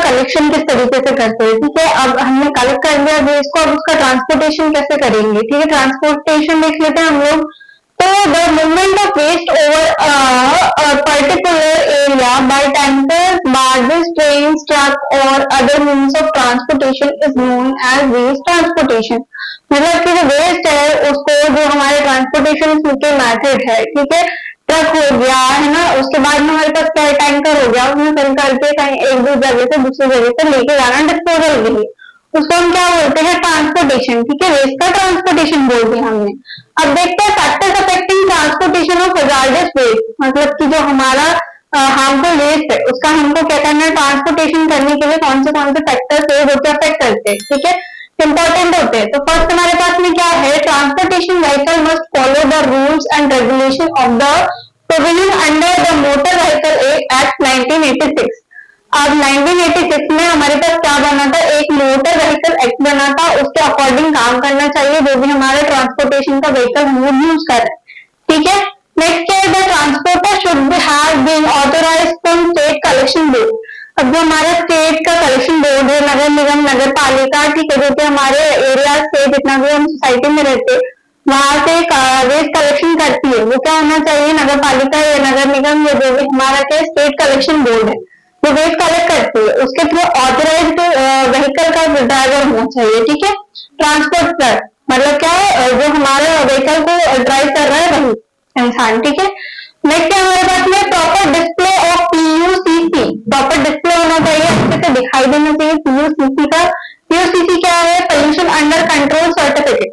Collection किस तरीके से करते हैं, ठीक है। अब हमने कलेक्ट कर लिया वेस्ट को, अब उसका ट्रांसपोर्टेशन कैसे करेंगे, ठीक है। ट्रांसपोर्टेशन देख लेते हैं हम लोग। तो the movement of waste over particular area by tankers, barges, trains, truck और other means of transportation is known as waste transportation. मतलब कि जो वेस्ट है उसको, जो हमारे ट्रांसपोर्टेशन के मैथड है, ठीक है, ट्रक हो गया है ना, उसके बाद में हमारे पास क्या है, टैंकर हो गया, उसमें फिल करके कहीं एक जगह से दूसरी जगह पे लेके जाना डिस्पोजल के लिए, उसको हम क्या बोलते हैं, ट्रांसपोर्टेशन, ठीक है। वेस्ट का ट्रांसपोर्टेशन बोलते हैं हमने। अब देखते हैं factors affecting transportation of hazardous waste, मतलब कि जो हमारा हार्मफुल वेस्ट है उसका हमको क्या करना है, ट्रांसपोर्टेशन करने के लिए कौन से फैक्टर्स है जो अफेक्ट करते हैं, ठीक है, इंपॉर्टेंट होते हैं। तो फर्स्ट हमारे पास में क्या है, transportation vehicle must follow the rules and regulation of the provision under the motor vehicle act 1986। अब 1986 में हमारे पास क्या बना था, एक मोटर व्हीकल एक्ट बना था, उसके अकॉर्डिंग काम करना चाहिए जो भी हमारे ट्रांसपोर्टेशन का व्हीकल हम यूज कर रहे हैं, ठीक है। नेक्स्ट क्या है, the transporter should have been authorised from state collection board. अब जो हमारा स्टेट का कलेक्शन बोर्ड है, नगर निगम, नगर पालिका, ठीक है, जो कि हमारे एरिया से जितना भी हम सोसाइटी में रहते हैं वहां से वेस्ट कलेक्शन करती है, वो क्या होना चाहिए, नगर पालिका या नगर निगम या जो भी हमारा क्या स्टेट कलेक्शन बोर्ड है जो वेस्ट कलेक्ट करती है, उसके थ्रू ऑथराइज्ड व्हीकल का ड्राइवर होना चाहिए, ठीक है। ट्रांसपोर्टर मतलब क्या है, जो हमारे व्हीकल को ड्राइव कर रहा है वही इंसान, ठीक है। नेक्स्ट है हमारे पास में proper display of PUCC, proper display होना चाहिए, अच्छे से दिखाई देना चाहिए पीयूसीसी का। पीयूसीसी क्या है, पोल्यूशन अंडर कंट्रोल सर्टिफिकेट,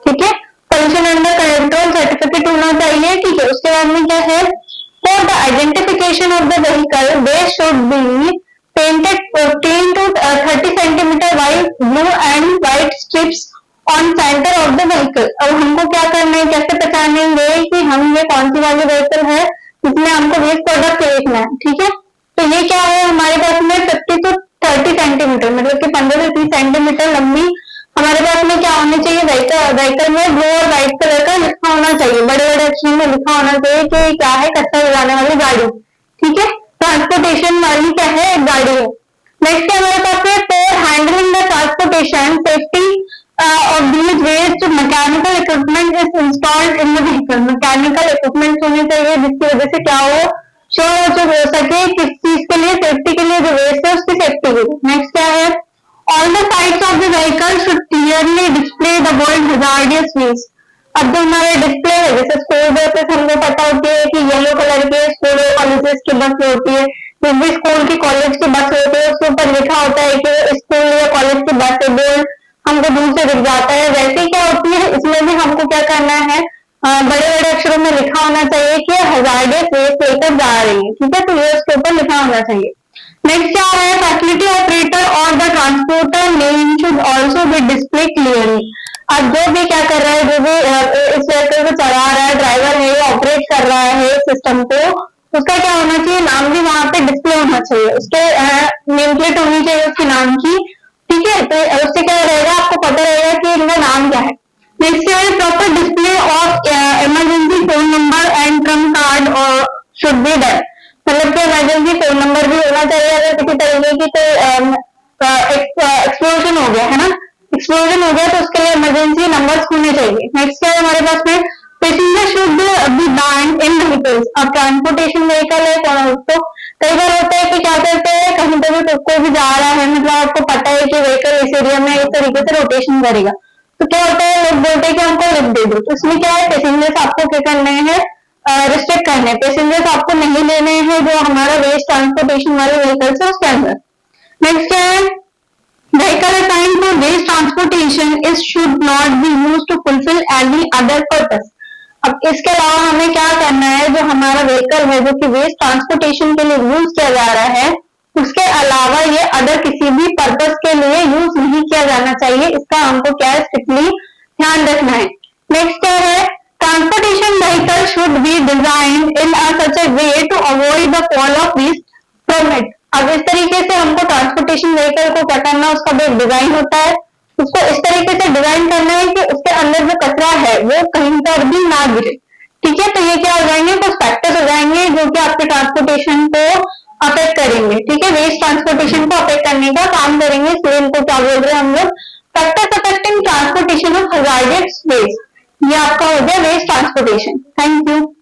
ठीक है, पोल्यूशन अंडर कंट्रोल सर्टिफिकेट होना चाहिए, ठीक है। उसके बाद में क्या है, for the identification of the vehicle they should be painted 15 to 30 centimetre wide blue and white strips on centre of the vehicle. अब हमको क्या करना है, कैसे पहचानेंगे कि हम ये कौन सी वाली व्हीकल है जिसमें हमको वेस्ट प्रोडक्ट देखना है, ठीक है। तो ये क्या है, हमारे पास में 50 to 30 सेंटीमीटर मतलब कि 15 से 30 सेंटीमीटर लंबी हमारे पास में क्या होनी चाहिए, व्हीकल में ब्लू और व्हाइट कलर का लिखा होना चाहिए, बड़े बड़े अक्षरों में लिखा होना चाहिए कि क्या है, कचरा उड़ाने वाली गाड़ी, ठीक है, ट्रांसपोर्टेशन वाली क्या है, एक गाड़ी है। नेक्स्ट हमारे पास है for handling the transportation safety of these waste mechanical equipment is installed in the vehicle। Mechanical equipment होने चाहिए जिसकी वजह से क्या हो, श्योर हो सके किस चीज के लिए, सेफ्टी के लिए, जो वेस्ट है उसकी सेफ्टी के लिए। नेक्स्ट क्या है, all the sides of the vehicle should clearly display the word hazardous waste. अब जो हमारे डिस्प्ले है, जैसे स्कूल बसेस हमको पता होती है कि येलो कलर के स्कूल और कॉलेजेस की बस होती है, जिस भी स्कूल की कॉलेज की बस होती है उसके ऊपर लिखा होता है कि स्कूल या कॉलेज की बस है, बोर्ड हमको दूर से दिख जाता है। वैसे क्या होती है, इसमें भी हमको क्या करना है, बड़े बड़े अक्षरों में लिखा होना चाहिए कि हजार्डियस वेस्ट लेकर जा रही है, ठीक है, तो ये उसके ऊपर लिखा होना चाहिए। नेक्स्ट क्या है, फैसिलिटी ऑपरेटर और the transporter name should also be display clearly. अब जो भी क्या कर रहा है, जो भी इस व्हीकल को चला रहा है, ड्राइवर है या ऑपरेट कर रहा है सिस्टम को, उसका क्या होना चाहिए, नाम भी वहां पे डिस्प्ले होना चाहिए, उसके नेम प्लेट होनी चाहिए उसके नाम की, ठीक है। तो उससे क्या रहेगा, आपको पता रहेगा कि इनका नाम क्या है। नेक्स्ट है proper display of emergency phone number and Trump card और शुड बी डन। मतलब कि इमरजेंसी फोन नंबर भी होना चाहिए, अगर किसी तरीके की कोई एक्सप्लोजन हो गया है ना, एक्सप्लोजन हो गया तो उसके लिए इमरजेंसी नंबर्स होने चाहिए। नेक्स्ट क्या है हमारे पास में, passenger should be band in vehicles. अब ट्रांसपोर्टेशन व्हीकल है तो कई बार होता है कि क्या करते हैं, कहीं पर भी कोई भी जा रहा है, मतलब आपको पता है कि व्हीकल इस एरिया में इस तरीके से रोटेशन करेगा, तो क्या होता है, लोग बोलते हैं कि हमको लिख दे दो, तो इसमें क्या है, पैसेंजर्स आपको क्या करने हैं, रिस्ट्रिक्ट करने हैं, पैसेंजर्स आपको नहीं लेने हैं जो हमारा वेस्ट ट्रांसपोर्टेशन वाले व्हीकल्स है उसके अंदर। नेक्स्ट क्या है, vehicle assigned for waste transportation is should not be used to fulfil any other purpose. अब इसके अलावा हमें क्या करना है, जो हमारा व्हीकल है जो कि वेस्ट ट्रांसपोर्टेशन के लिए यूज किया जा रहा है, उसके अलावा ये अदर किसी भी पर्पस के लिए यूज नहीं किया जाना चाहिए, इसका हमको क्या स्ट्रिक्टली ध्यान रखना है। नेक्स्ट क्या है, transportation vehicle should be design in such a way to avoid the fall of waste from it. अब इस तरीके से हमको ट्रांसपोर्टेशन व्हीकल को क्या करना, उसका भी एक डिजाइन होता है, उसको इस तरीके से डिजाइन करना है कि उसके अंदर जो कचरा है वो कहीं पर भी ना गिरे, ठीक है। तो ये क्या हो जाएंगे, कुछ फैक्टर्स हो जाएंगे जो कि आपके ट्रांसपोर्टेशन को अफेक्ट करेंगे, ठीक है, वेस्ट ट्रांसपोर्टेशन को अफेक्ट करने का काम करेंगे, इसलिए इनको क्या बोल रहे हैं हम लोग, factors affecting transportation of hazardous waste. ये आपका हो गया वेस्ट ट्रांसपोर्टेशन। Thank you.